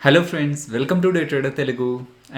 Hello friends, welcome to day trader Telugu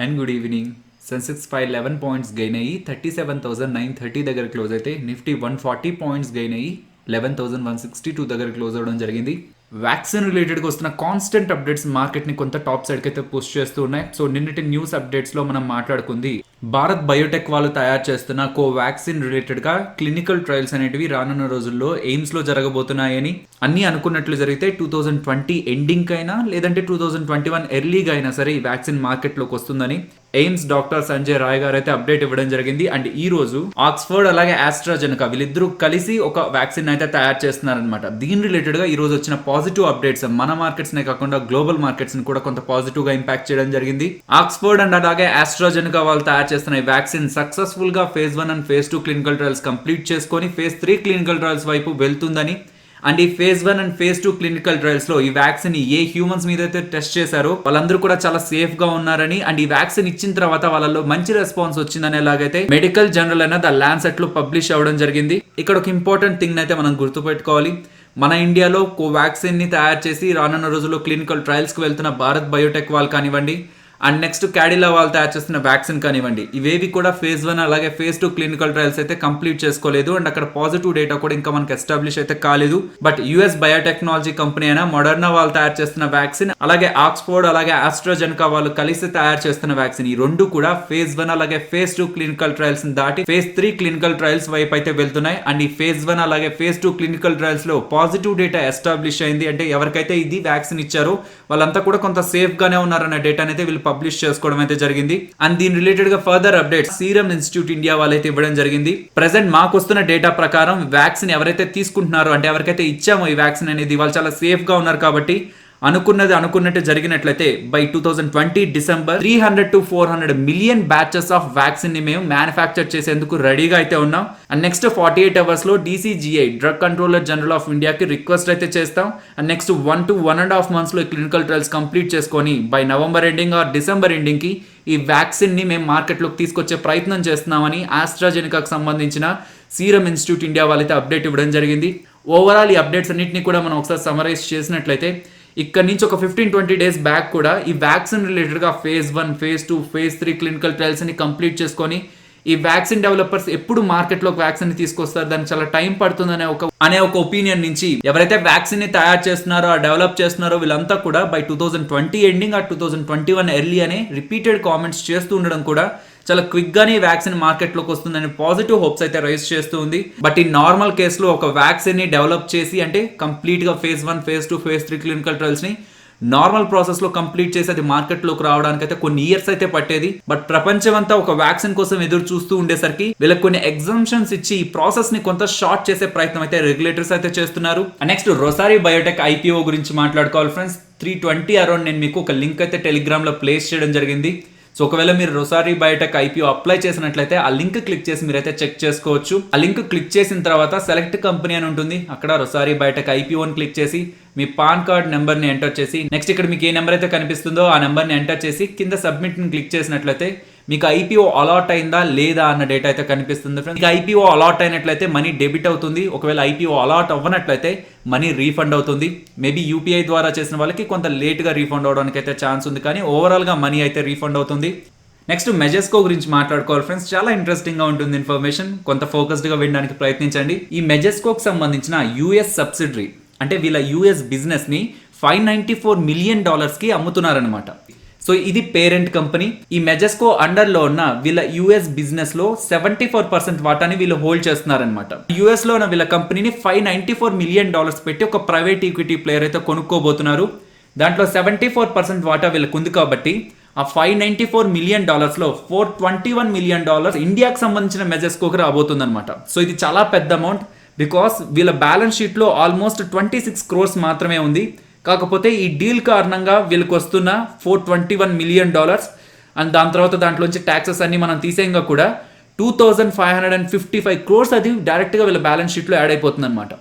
and good evening. Sensex 11 points gain అయ్యి 37,930 దగ్గర close అయితే Nifty 140 points gain అయ్యి 11,162 దగ్గర క్లోజ్ అవ్వడం జరిగింది. వ్యాక్సిన్ రిలేటెడ్గా వస్తున్న కాన్స్టెంట్ అప్డేట్స్ మార్కెట్ని కొంత టాప్ సైడ్కి అయితే పుష్ చేస్తూ ఉన్నాయి. సో నిన్నటి న్యూస్ అప్డేట్స్లో మనం మాట్లాడుకుంది భారత్ బయోటెక్ వాళ్ళు తయారు చేస్తున్న కోవాక్సిన్ రిలేటెడ్గా క్లినికల్ ట్రయల్స్ అనేటివి రానున్న రోజుల్లో ఎయిమ్స్లో జరగబోతున్నాయని, అన్నీ అనుకున్నట్లు జరిగితే 2020 ఎండింగ్ అయినా లేదంటే 2021 ఎర్లీగా అయినా సరే ఈ వ్యాక్సిన్ మార్కెట్లోకి వస్తుందని ఎయిమ్స్ డాక్టర్ సంజయ్ రాయ్ గారు అయితే అప్డేట్ ఇవ్వడం జరిగింది. అండ్ ఈ రోజు ఆక్స్ఫర్డ్ అలాగే ఆస్ట్రాజెనకా వీళ్ళిద్దరూ కలిసి ఒక వ్యాక్సిన్ అయితే తయారు చేస్తున్నారనమాట. దీని రిలేటెడ్ గా ఈ రోజు వచ్చిన పాజిటివ్ అప్డేట్స్ మన మార్కెట్స్ నే కాకుండా గ్లోబల్ మార్కెట్స్ ని కూడా కొంత పాజిటివ్ గా ఇంపాక్ట్ చేయడం జరిగింది. ఆక్స్ఫర్డ్ అండ్ అలాగే ఆస్ట్రాజెనకా వాళ్ళు తయారు చేస్తున్న ఈ వ్యాక్సిన్ సక్సెస్ఫుల్ గా phase 1 and phase 2 clinical trials complete చేసుకొని ఫేజ్ 3 క్లినికల్ ట్రయల్స్ వైపు వెళ్తుందని, అండ్ ఈ phase 1 and phase 2 clinical trials లో ఈ వ్యాక్సిన్ ఏ హ్యూమన్స్ మీద అయితే టెస్ట్ చేశారో వాళ్ళందరూ కూడా చాలా సేఫ్ గా ఉన్నారని, అండ్ ఈ వ్యాక్సిన్ ఇచ్చిన తర్వాత వాళ్ళలో మంచి రెస్పాన్స్ వచ్చిందని ఎలాగైతే మెడికల్ జర్నల్ అయినా ద ల్యాన్సెట్ లో పబ్లిష్ అవ్వడం జరిగింది. ఇక్కడ ఒక ఇంపార్టెంట్ థింగ్ అయితే మనం గుర్తుపెట్టుకోవాలి. మన ఇండియాలో కోవాక్సిన్ ని తయారు చేసి రానున్న రోజుల్లో క్లినికల్ ట్రయల్స్ కి వెళ్తున్న భారత్ బయోటెక్ వాళ్ళు కానివ్వండి, అండ్ నెక్స్ట్ క్యాడిలా వాళ్ళు తయారు చేస్తున్న వ్యాక్సిన్ కానివ్వండి, ఇవేవి కూడా ఫేజ్ 1 అలాగే ఫేజ్ 2 క్లినికల్ ట్రయల్స్ అయితే కంప్లీట్ చేసుకోలేదు. అండ్ అక్కడ పాజిటివ్ డేటా కూడా ఇంకా మనకి ఎస్టాబ్లిష్ అయితే కాలేదు. బట్ యుఎస్ బయోటెక్నాలజీ కంపెనీ అయినా మోడర్నా వాళ్ళు తయారు చేస్తున్న వ్యాక్సిన్, అలాగే ఆక్స్ఫోర్డ్ అలాగే ఆస్ట్రాజెనకా వాళ్ళు కలిసి తయారు చేస్తున్న వ్యాక్సిన్, ఈ రెండు కూడా ఫేజ్ 1 అలాగే ఫేజ్ 2 క్లినికల్ ట్రయల్స్ దాటి ఫేజ్ 3 క్లినికల్ ట్రయల్స్ వైపు అయితే వెళ్తున్నాయి. అండ్ ఈ ఫేజ్ 1 అలాగే ఫేజ్ 2 క్లినికల్ ట్రయల్స్ లో పాజిటివ్ డేటా ఎస్టాబ్లిష్ అయింది. అంటే ఎవరికైతే ఇది వ్యాక్సిన్ ఇచ్చారో వాళ్ళంతా కూడా కొంత సేఫ్ గానే ఉన్నారన్న డేటా అయితే వీళ్ళు పబ్లిష్ చేసుకోవడం అయితే జరిగింది. అండ్ దీని రిలేటెడ్ గా further updates serum institute India వాళ్ళైతే ఇవ్వడం జరిగింది. ప్రెసెంట్ మాకు వస్తున్న డేటా ప్రకారం వ్యాక్సిన్ ఎవరైతే తీసుకుంటున్నారో, అంటే ఎవరికైతే ఇచ్చామో ఈ వ్యాక్సిన్ అనేది, వాళ్ళు చాలా సేఫ్ గా ఉన్నారు. కాబట్టి అనుకున్నట్టు జరిగినట్లయితే by 2020 December 300 to 400 million batches of vaccine ని మేము మ్యానుఫ్యాక్చర్ చేసేందుకు రెడీగా అయితే ఉన్నాం. అండ్ నెక్స్ట్ 48 అవర్స్ లో DCGI drug controller general of ఇండియాకి రిక్వెస్ట్ అయితే చేస్తాం. అండ్ నెక్స్ట్ 1 to 1.5 months లో క్లినికల్ ట్రయల్స్ కంప్లీట్ చేసుకొని by November ending or December ending కి ఈ వ్యాక్సిన్ ని మేము మార్కెట్లోకి తీసుకొచ్చే ప్రయత్నం చేస్తున్నామని ఆస్ట్రాజెనకాకు సంబంధించిన సీరం ఇన్స్టిట్యూట్ ఇండియా వాళ్ళైతే అప్డేట్ ఇవ్వడం జరిగింది. ఓవరాల్ ఈ అప్డేట్స్ అన్నింటినీ కూడా మనం ఒకసారి సమరైజ్ చేసినట్లయితే ఇక్కడ నుంచి ఒక 15-20 డేస్ బ్యాక్ కూడా ఈ వ్యాక్సిన్ రిలేటెడ్గా phase 1, phase 2, phase 3 clinical trials ని కంప్లీట్ చేసుకొని ఈ వ్యాక్సిన్ డెవలపర్స్ ఎప్పుడు మార్కెట్లోకి వ్యాక్సిన్ ని తీసుకొస్తారు, దానికి చాలా టైం పడుతుంది అనే ఒక ఒపీనియన్ నుంచి ఎవరైతే వ్యాక్సిన్ ని తయారు చేస్తున్నారో డెవలప్ చేస్తున్నారో వీళ్ళంతా కూడా బై 2020 ఎండింగ్ ఆ 2021 ఎర్లీ అనే రిపీటెడ్ కామెంట్స్ చేస్తూ ఉండడం కూడా చాలా క్విక్ గానే వ్యాక్సిన్ మార్కెట్ లోకి వస్తుందని పాజిటివ్ హోప్స్ అయితే రైజ్ చేస్తూ ఉంది. బట్ ఈ నార్మల్ కేసులో ఒక వ్యాక్సిన్ ని డెవలప్ చేసి, అంటే కంప్లీట్ గా phase 1, phase 2, phase 3 clinical trials ని నార్మల్ ప్రాసెస్ లో కంప్లీట్ చేసి అది మార్కెట్ లోకి రావడానికి అయితే కొన్ని ఇయర్స్ అయితే పట్టేది. బట్ ప్రపంచం అంతా ఒక వ్యాక్సిన్ కోసం ఎదురు చూస్తూ ఉండేసరికి వీళ్ళకి కొన్ని ఎగ్జామ్షన్స్ ఇచ్చి ఈ ప్రాసెస్ ని కొంత షార్ట్ చేసే ప్రయత్నం అయితే రెగ్యులేటర్స్ అయితే చేస్తున్నారు. నెక్స్ట్ రొసారీ బయోటెక్ IPO గురించి మాట్లాడుకోవాలి ఫ్రెండ్స్. 320 అరౌండ్ నేను మీకు ఒక లింక్ అయితే టెలిగ్రామ్ లో ప్లేస్ చేయడం జరిగింది. సో ఒకవేళ మీరు రొసారీ బయోటెక్ IPO అప్లై చేసినట్లయితే ఆ లింక్ క్లిక్ చేసి మీరైతే చెక్ చేసుకోవచ్చు. ఆ లింక్ క్లిక్ చేసిన తర్వాత సెలెక్ట్ కంపెనీ అని ఉంటుంది, అక్కడ రొసారీ బయోటెక్ IPO అని క్లిక్ చేసి మీ పాన్ కార్డ్ నెంబర్ ని ఎంటర్ చేసి, నెక్స్ట్ ఇక్కడ మీకు ఏ నెంబర్ అయితే కనిపిస్తుందో ఆ నెంబర్ ని ఎంటర్ చేసి కింద సబ్మిట్ ని క్లిక్ చేసినట్లయితే మీకు IPO అలాట్ అయిందా లేదా అన్న డేటా అయితే కనిపిస్తుంది. మీకు IPO అలాట్ అయినట్లయితే మనీ డెబిట్ అవుతుంది. ఒకవేళ IPO అలాట్ అవ్వనట్లయితే మనీ రీఫండ్ అవుతుంది. మేబీ UPI ద్వారా చేసిన వాళ్ళకి కొంత లేట్ గా రీఫండ్ అవడానికి అయితే ఛాన్స్ ఉంది, కానీ ఓవరాల్ గా మనీ అయితే రీఫండ్ అవుతుంది. నెక్స్ట్ మెజెస్కో గురించి మాట్లాడుకోవాలి ఫ్రెండ్స్. చాలా ఇంట్రెస్టింగ్ గా ఉంటుంది ఇన్ఫర్మేషన్, కొంత ఫోకస్డ్ గా వినడానికి ప్రయత్నించండి. ఈ మెజెస్కోకి సంబంధించిన US సబ్సిడరీ, అంటే వీళ్ళ US బిజినెస్ ని $594 మిలియన్ కి అమ్ముతున్నారనమాట. సో ఇది పేరెంట్ కంపెనీ. ఈ మెజెస్కో అండర్ లో ఉన్న వీళ్ళ US బిజినెస్ లో 74% వాటాని వీళ్ళు హోల్డ్ చేస్తున్నారనమాట. US లో ఉన్న వీళ్ళ కంపెనీని $594 మిలియన్ పెట్టి ఒక ప్రైవేట్ ఈక్విటీ ప్లేయర్ అయితే కొనుక్కోబోతున్నారు. దాంట్లో 74% వాటా వీళ్ళకు ఉంది కాబట్టి ఆ $594 మిలియన్ లో $421 మిలియన్ ఇండియాకి సంబంధించిన మెజెస్కోకి రాబోతుంది అనమాట. సో ఇది చాలా పెద్ద అమౌంట్, బికాస్ వీళ్ళ బ్యాలెన్స్ షీట్ లో ఆల్మోస్ట్ 26 crores మాత్రమే ఉంది. కాకపోతే ఈ డీల్ కారణంగా వీళ్ళకి వస్తున్న $421 మిలియన్ అండ్ దాని తర్వాత దాంట్లోంచి ట్యాక్సెస్ అన్ని మనం తీసేయంగా కూడా 2,555 crores అది డైరెక్ట్ గా వీళ్ళ బ్యాలెన్స్ షీట్ లో యాడ్ అయిపోతుంది అనమాట.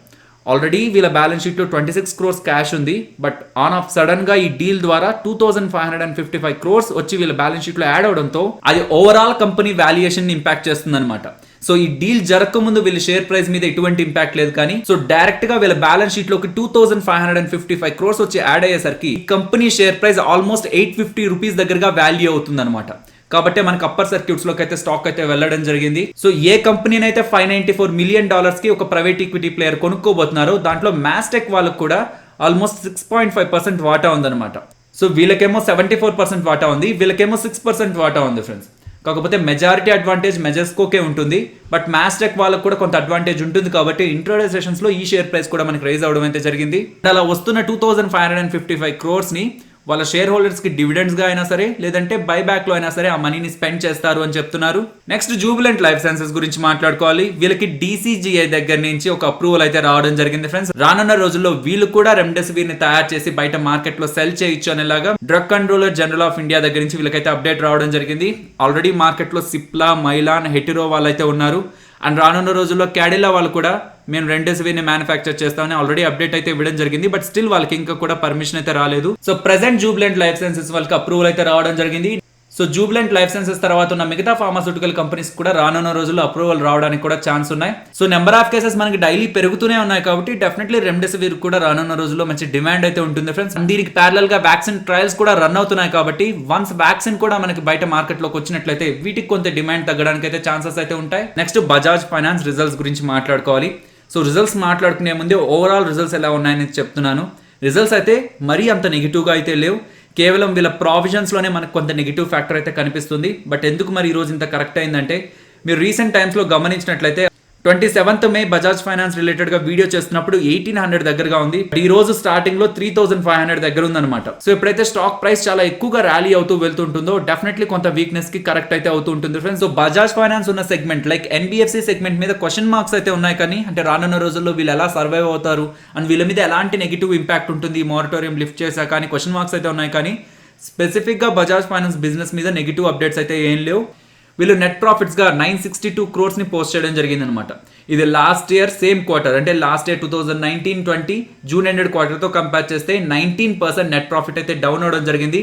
ఆల్రెడీ వీళ్ళ బ్యాలెన్స్ షీట్ లో 26 crores క్యాష్ ఉంది, బట్ ఆన్ ఆఫ్ సడన్ గా ఈ డీల్ ద్వారా 2,555 crores వచ్చి వీళ్ళ బ్యాలెన్స్ షీట్ లో యాడ్ అవడంతో అది ఓవరాల్ కంపెనీ వాల్యుయేషన్ ని ఇంపాక్ట్ చేస్తుంది అనమాట. సో ఈ డీల్ జరగకముందు వీళ్ళ షేర్ ప్రైస్ మీద ఎటువంటి ఇంపాక్ట్ లేదు, కానీ సో డైరెక్ట్ గా వీళ్ళ బ్యాలెన్స్ షీట్ లోకి 2555 crores వచ్చి యాడ్ అయ్యేసరికి company share price almost 850 rupees దగ్గరగా వాల్యూ అవుతుంది అనమాట. కాబట్టి మనకి అప్పర్ సర్క్యూట్స్ లోకి అయితే స్టాక్ అయితే వెళ్ళడం జరిగింది. సో ఏ కంపెనీని అయితే $594 million కి ఒక ప్రైవేట్ ఈక్విటీ ప్లేయర్ కొనుక్కోబోతున్నారో దాంట్లో మాస్టెక్ వాళ్ళకు కూడా ఆల్మోస్ట్ 6.5% వాటా ఉందన్నమాట. సో వీళ్ళకేమో 74% వాటా ఉంది, వీళ్ళకేమో 6% వాటా ఉంది ఫ్రెండ్స్. కాకపోతే మెజారిటీ అడ్వాంటేజ్ మెజెస్కోకే ఉంటుంది, బట్ మాస్టెక్ వాళ్ళకు కూడా కొంత అడ్వాంటేజ్ ఉంటుంది. కాబట్టి ఇంట్రాడే సెషన్స్ లో ఈ షేర్ ప్రైస్ కూడా మనకి రైజ్ అవడం అయితే జరిగింది. అలా వస్తున్న 2555 crores ని వాళ్ళ షేర్ హోల్డర్స్ కి డివిడెండ్స్ గా అయినా సరే లేదంటే బైబ్యాక్ లో అయినా సరే ఆ మనీని స్పెండ్ చేస్తారు అని చెప్తున్నారు. నెక్స్ట్ జూబిలెంట్ లైఫ్ సైన్సెస్ గురించి మాట్లాడుకోవాలి. వీళ్ళకి DCGI దగ్గర నుంచి ఒక అప్రూవల్ అయితే రావడం జరిగింది ఫ్రెండ్స్. రానున్న రోజుల్లో వీళ్ళు కూడా రెమ్డెసివిర్ ని తయారు చేసి బయట మార్కెట్ లో సెల్ చేయొచ్చు అనేలాగా drug controller general of India దగ్గర నుంచి వీళ్ళకైతే అప్డేట్ రావడం జరిగింది. ఆల్రెడీ మార్కెట్ లో సిప్లా, మైలాన్, హెటిరో వాళ్ళైతే ఉన్నారు. అండ్ రానున్న రోజుల్లో క్యాడిలా వాళ్ళు కూడా మేము రెమ్డెసివిర్ మ్యానుఫ్యాక్చర్ చేస్తామని ఆల్రెడీ అప్డేట్ అయితే ఇవ్వడం జరిగింది. బట్ స్టిల్ వాళ్ళకి ఇంకా కూడా పర్మిషన్ అయితే రాలేదు. So present Jubilant life sciences వాళ్ళకి అప్రూవల్ అయితే రావడం జరిగింది. సో జూబిలెంట్ లైఫ్ సైన్సెస్ తర్వాత ఉన్న మిగతా ఫార్మాస్యూటికల్ కంపెనీస్ కూడా రానున్న రోజుల్లో అప్రూవల్ రావడానికి కూడా ఛాన్స్ ఉన్నాయి. సో నెంబర్ ఆఫ్ కేసెస్ మనకి డైలీ పెరుగుతూనే ఉన్నాయి కాబట్టి డెఫినెట్లీ రెమ్డెసివిర్ కూడా రానున్న రోజుల్లో మంచి డిమాండ్ అయితే ఉంటుంది ఫ్రెండ్స్. దీనికి ప్యారలల్ గా వ్యాక్సిన్ ట్రయల్స్ కూడా రన్ అవుతున్నాయి కాబట్టి వన్స్ వ్యాక్సిన్ కూడా మనకి బయట మార్కెట్ లోకి వచ్చినట్లయితే వీటికి కొంత డిమాండ్ తగ్గడానికి అయితే ఛాన్సెస్ అయితే ఉంటాయి. నెక్స్ట్ బజాజ్ ఫైనాన్స్ రిజల్ట్స్ గురించి మాట్లాడుకోవాలి. సో రిజల్ట్స్ మాట్లాడుకునే ముందే ఓవరాల్ రిజల్ట్స్ ఎలా ఉన్నాయని చెప్తున్నాను. రిజల్ట్స్ అయితే మరీ అంత నెగిటివ్గా అయితే లేవు. కేవలం వీళ్ళ ప్రావిజన్స్లోనే మనకు కొంత నెగిటివ్ ఫ్యాక్టర్ అయితే కనిపిస్తుంది. బట్ ఎందుకు మరి ఈ రోజు ఇంత కరెక్ట్ అయిందంటే మీరు రీసెంట్ టైమ్స్లో గమనించినట్లయితే 27th May Bajaj finance related గా వీడియో చేస్తున్నప్పుడు 1800 దగ్గరగా ఉంది. ఈ రోజు స్టార్టింగ్ లో 3500 దగ్గర ఉందన్నమాట. సో ఎప్పుడైతే స్టాక్ ప్రైస్ చాలా ఎక్కువగా ర్యాలీ అవుతూ వెళ్తుంటుందో డెఫినెట్లీ కొంత వీక్నెస్ కి కరెక్ట్ అయితే అవుతూ ఉంటుంది ఫ్రెండ్స్. సో బజాజ్ ఫైనాన్స్ ఉన్న సెగ్మెంట్ లైక్ NBFC సెగ్మెంట్ మీద క్వశ్చన్ మార్క్స్ అయితే ఉన్నాయి, కానీ అంటే రానున్న రోజుల్లో వీళ్ళు ఎలా సర్వైవ్ అవుతారు అండ్ వీళ్ళ మీద ఎలాంటి నెగిటివ్ ఇంపాక్ట్ ఉంటుంది మోరటోరియం లిఫ్ట్ చేశా కానీ క్వశ్చన్ మార్క్స్ అయితే ఉన్నాయి, కానీ స్పెసిఫిక్ గా బజాజ్ ఫైనాన్స్ బిజినెస్ మీద నెగిటివ్ అప్డేట్స్ అయితే ఏం లేవు. వీళ్ళు నెట్ ప్రాఫిట్స్ గా 962 crores ని పోస్ట్ చేయడం జరిగింది అనమాట. ఇది లాస్ట్ ఇయర్ సేమ్ క్వార్టర్ అంటే last year 2019-20 June ended quarter తో కంపేర్ చేస్తే 19% నెట్ ప్రాఫిట్ అయితే డౌన్ అవడం జరిగింది.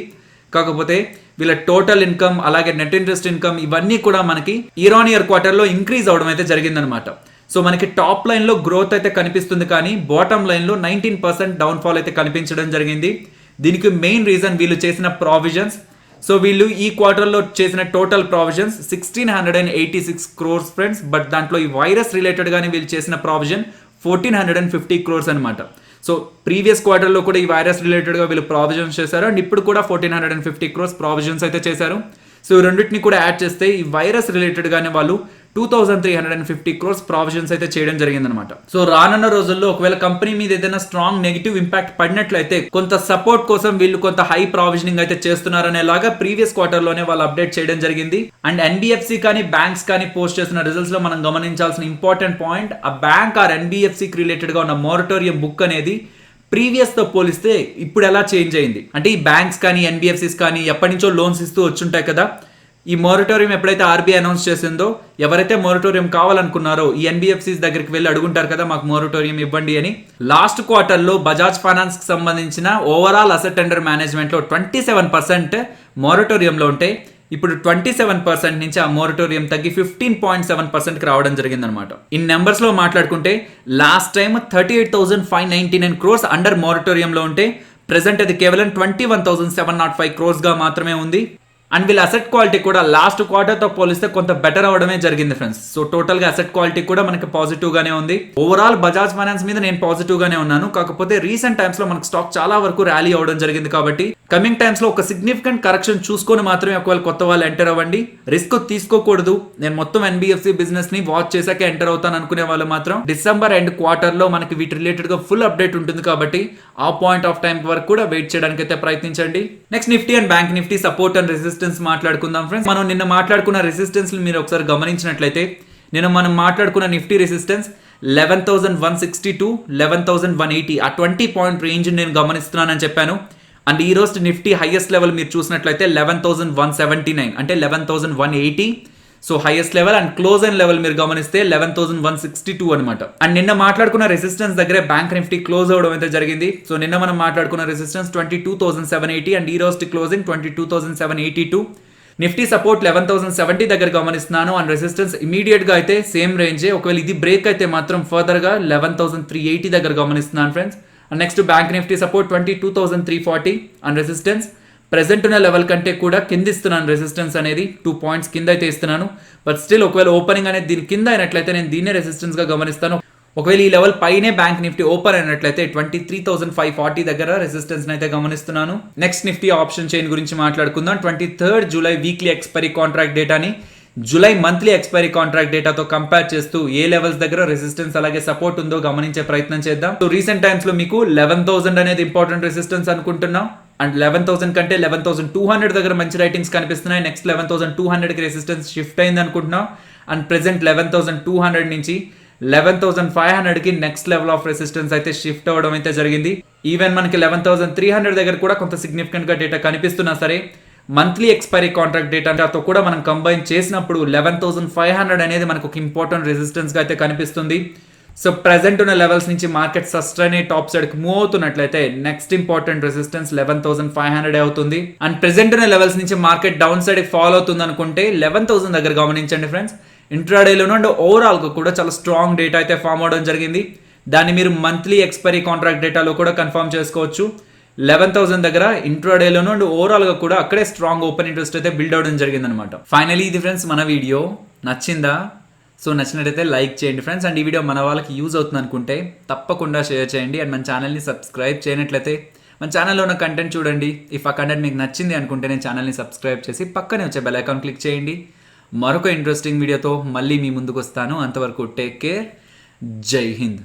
కాకపోతే వీళ్ళ టోటల్ ఇన్కమ్ అలాగే నెట్ ఇంట్రెస్ట్ ఇన్కమ్ ఇవన్నీ కూడా మనకి ఇయర్ ఆన్ ఇయర్ క్వార్టర్ లో ఇంక్రీజ్ అవడం అయితే జరిగింది అనమాట. సో మనకి టాప్ లైన్ లో గ్రోత్ అయితే కనిపిస్తుంది, కానీ బాటమ్ లైన్ లో 19% డౌన్ ఫాల్ అయితే కనిపించడం జరిగింది. దీనికి మెయిన్ రీజన్ వీళ్ళు చేసిన ప్రావిజన్స్. సో వీళ్ళు ఈ క్వార్టర్లో చేసిన total provisions 1686 crores friends. But దాంట్లో ఈ వైరస్ రిలేటెడ్ గానే వీళ్ళు చేసిన ప్రావిజన్ 1450 crores అనమాట. సో ప్రీవియస్ క్వార్టర్లో కూడా ఈ వైరస్ రిలేటెడ్గా వీళ్ళు ప్రావిజన్స్ చేశారు అండ్ ఇప్పుడు కూడా 1450 crores ప్రావిజన్స్ అయితే చేశారు. సో రెండింటిని కూడా యాడ్ చేస్తే ఈ వైరస్ రిలేటెడ్ గానే వాళ్ళు 2350 crores ప్రావిజన్స్ అయితే చేయడం జరిగిందనమాట. సో రానున్న రోజుల్లో ఒకవేళ కంపెనీ మీద ఏదైనా స్ట్రాంగ్ నెగిటివ్ ఇంపాక్ట్ పడినట్లయితే కొంత సపోర్ట్ కోసం వీళ్ళు కొంత హై ప్రావిజనింగ్ అయితే చేస్తున్నారనేలాగా ప్రీవియస్ క్వార్టర్ లోనే వాళ్ళు అప్డేట్ చేయడం జరిగింది. అండ్ NBFC కానీ బ్యాంక్స్ కానీ పోస్ట్ చేసిన రిజల్ట్స్ లో మనం గమనించాల్సిన ఇంపార్టెంట్ పాయింట్, ఆ బ్యాంక్ ఆర్ NBFCకి రిలేటెడ్ గా ఉన్న మోరటోరియం బుక్ అనేది ప్రీవియస్ తో పోలిస్తే ఇప్పుడు ఎలా చేంజ్ అయింది అంటే ఈ బ్యాంక్స్ కానీ NBFCs కానీ ఎప్పటి నుంచో లోన్స్ ఇస్తూ వచ్చుంటాయి కదా. ఈ మోరటోరియం ఎప్పుడైతే RBI అనౌన్స్ చేసిందో ఎవరైతే మోరటోరియం కావాలనుకున్నారో ఈ NBFCs దగ్గరికి వెళ్ళి అడుగుంటారు కదా మాకు మోరటోరియం ఇవ్వండి అని. లాస్ట్ క్వార్టర్లో బజాజ్ ఫైనాన్స్ కి సంబంధించిన ఓవరాల్ అసెట్ అండర్ మేనేజ్మెంట్ లో 27% మోరటోరియంలో ఉంటే ఇప్పుడు 27% నుంచి ఆ మోరటోరియం తగ్గి 15.7%కి రావడం జరిగిందనమాట. ఇన్ నెంబర్స్ లో మాట్లాడుకుంటే లాస్ట్ టైం 38,599 crores అండర్ మోరటోరియంలో ఉంటే ప్రెసెంట్ అది కేవలం 21,705 crores గా మాత్రమే ఉంది. అండ్ వీళ్ళ అసెట్ క్వాలిటీ కూడా లాస్ట్ క్వార్టర్తో పోలిస్తే కొంత బెటర్ అవడమే జరిగింది ఫ్రెండ్స్. సో టోటల్గా అసెట్ క్వాలిటీ కూడా మనకి పాజిటివ్ గానే ఉంది. ఓవరాల్ బజాజ్ ఫైనాన్స్ మీద నేను పాజిటివ్ గానే ఉన్నాను. కాకపోతే రీసెంట్ టైమ్స్ లో మనకు స్టాక్ చాలా వరకు ర్యాలీ అవడం జరిగింది కాబట్టి కమింగ్ టైమ్స్ లో ఒక సిగ్నిఫికెంట్ కరెక్షన్ చూసుకొని మాత్రమే ఒకవేళ కొత్త వాళ్ళు ఎంటర్ అవ్వండి. రిస్క్ తీసుకోకూడదు. నేను మొత్తం NBFC బిజినెస్ ని వాచ్ చేశాక ఎంటర్ అవుతాను అనుకునే వాళ్ళు మాత్రం డిసెంబర్ ఎండ్ క్వార్టర్ లో మనకి వీటి రిలేటెడ్ గా ఫుల్ అప్డేట్ ఉంటుంది కాబట్టి ఆ పాయింట్ ఆఫ్ టైం వరకు కూడా వెయిట్ చేయడానికి అయితే ప్రయత్నించండి. Next Nifty and bank Nifty support and resistance మాట్లాడుకుందాం ఫ్రెండ్స్. మనం నిన్న మాట్లాడుకున్న రెసిస్టెన్స్ మీరు ఒకసారి గమనించినట్లయితే మనం మాట్లాడుకున్న నిఫ్టీ రెసిస్టెన్స్ 11,162 11,180 ఆ 20 పాయింట్ రేంజ్ నేను గమనిస్తున్నానని చెప్పాను. అండ్ ఈ రోజు నిఫ్టీ హైయెస్ట్ లెవెల్ మీరు చూసినట్లయితే 11,179 అంటే 11,180. So highest level and close అయిన లెవెల్ మీరు గమనిస్తే 11,162 అనమాట. అండ్ నిన్న మాట్లాడుకున్న రెసిస్టెన్స్ దగ్గరే బ్యాంక్ నిఫ్టీ క్లోజ్ అవడం అయితే జరిగింది. సో నిన్న మనం మాట్లాడుకున్న రెసిస్టెన్స్ 22,780 అండ్ ఈ రోజు క్లోజింగ్ 22,782. నిఫ్టీ సపోర్ట్ 11,070 దగ్గర గమనిస్తున్నాను అండ్ రెసిస్టెన్స్ ఇమీడియట్ గా అయితే సేమ్ రేంజే. ఒకవేళ ఇది బ్రేక్ అయితే మాత్రం ఫర్దర్ గా 11,380 దగ్గర గమనిస్తున్నాను friends. And next bank Nifty support 22,340 and resistance present ఉన్న లెవెల్ కంటే కూడా కింద ఇస్తున్నాను రెసిస్టెన్స్ అనేది 2 పాయింట్స్ కింద అయితే ఇస్తున్నాను. బట్ స్టిల్ ఒకవేళ ఓపెనింగ్ అనేది దీని కింద అయినట్లయితే నేను దీన్నే రెసిస్టెన్స్ గా గమనిస్తాను. ఒకవేళ ఈ లెవెల్ పైనే బ్యాంక్ నిఫ్టీ ఓపెన్ అయినట్లయితే 23,540 దగ్గర రెసిస్టెన్స్ అయితే గమనిస్తున్నాను. నెక్స్ట్ నిఫ్టీ ఆప్షన్ చైన్ గురించి మాట్లాడుకుందాం. 23rd July weekly expiry contract డేటాని జూలై మంత్లీ ఎక్స్పైరీ కాంట్రాక్ట్ డేటాతో కంపేర్ చేస్తూ ఏ లెవెల్స్ దగ్గర రెసిస్టెన్స్ అలాగే సపోర్ట్ ఉందో గమనించే ప్రయత్నం చేద్దాం. సో రీసెంట్ టైమ్స్ లో మీకు 11,000 అనేది ఇంపార్టెంట్ రెసిస్టెన్స్ అనుకుంటున్నాం అండ్ 11,000 కంటే 11,200 దగ్గర మంచి రైటింగ్స్ కనిపిస్తున్నాయి. నెక్స్ట్ 11,200 కి రెసిస్టెన్స్ షిఫ్ట్ అయింది అనుకుంటున్నాం అండ్ ప్రెసెంట్ 11,200 నుంచి 11,500 కి నెక్స్ట్ లెవెల్ ఆఫ్ రెసిస్టెన్స్ అయితే షిఫ్ట్ అవ్వడం అయితే జరిగింది. ఈవెన్ మనకి 11,300 దగ్గర కూడా కొంత సిగ్నిఫికెంట్ గా డేటా కనిపిస్తున్నా సరే మంత్లీ ఎక్స్పైరీ కాంట్రాక్ట్ డేటాతో కూడా మనం కంబైన్ చేసినప్పుడు 11,500 అనేది మనకు ఒక ఇంపార్టెంట్ రెసిస్టెన్స్ గా అయితే కనిపిస్తుంది. సో ప్రెసెంట్ ఉన్న లెవెల్స్ నుంచి మార్కెట్ సస్టైన్ అయ్యి టాప్ సైడ్ కి మూవ్ అవుతున్నట్లయితే నెక్స్ట్ ఇంపార్టెంట్ రెసిస్టెన్స్ 11,500 అవుతుంది. అండ్ ప్రెసెంట్ ఉన్న లెవెల్స్ నుంచి మార్కెట్ డౌన్ సైడ్ ఫాలో అవుతుంది అనుకుంటే 11,000 దగ్గర గమనించండి ఫ్రెండ్స్. ఇంట్రాడేలోనూ అండ్ ఓవరాల్ గా కూడా చాలా స్ట్రాంగ్ డేటా అయితే ఫామ్ అవడం జరిగింది. దాన్ని మీరు మంత్లీ ఎక్స్పైరీ కాంట్రాక్ట్ డేటాలో కూడా కన్ఫర్మ్ చేసుకోవచ్చు. 11,000 దగ్గర ఇంట్రాడేలోనూ అండ్ ఓవరాల్ గా కూడా అక్కడే స్ట్రాంగ్ ఓపెన్ ఇంట్రెస్ట్ అయితే బిల్డ్ అవడం జరిగింది అనమాట. ఫైనలీ ఇది ఫ్రెండ్స్ మన వీడియో నచ్చిందా? సో నచ్చినట్టయితే లైక్ చేయండి ఫ్రెండ్స్. అండ్ ఈ వీడియో మన వాళ్ళకి యూజ్ అవుతుంది అనుకుంటే తప్పకుండా షేర్ చేయండి. అండ్ మన ఛానల్ని సబ్స్క్రైబ్ చేయనట్లయితే మన ఛానల్లో ఉన్న కంటెంట్ చూడండి. ఇఫ్ ఆ కంటెంట్ మీకు నచ్చింది అనుకుంటే నేను ఛానల్ని సబ్స్క్రైబ్ చేసి పక్కనే వచ్చే బెల్ ఐకాన్ క్లిక్ చేయండి. మరొక ఇంట్రెస్టింగ్ వీడియోతో మళ్ళీ మీ ముందుకు వస్తాను. అంతవరకు టేక్ కేర్. జై హింద్.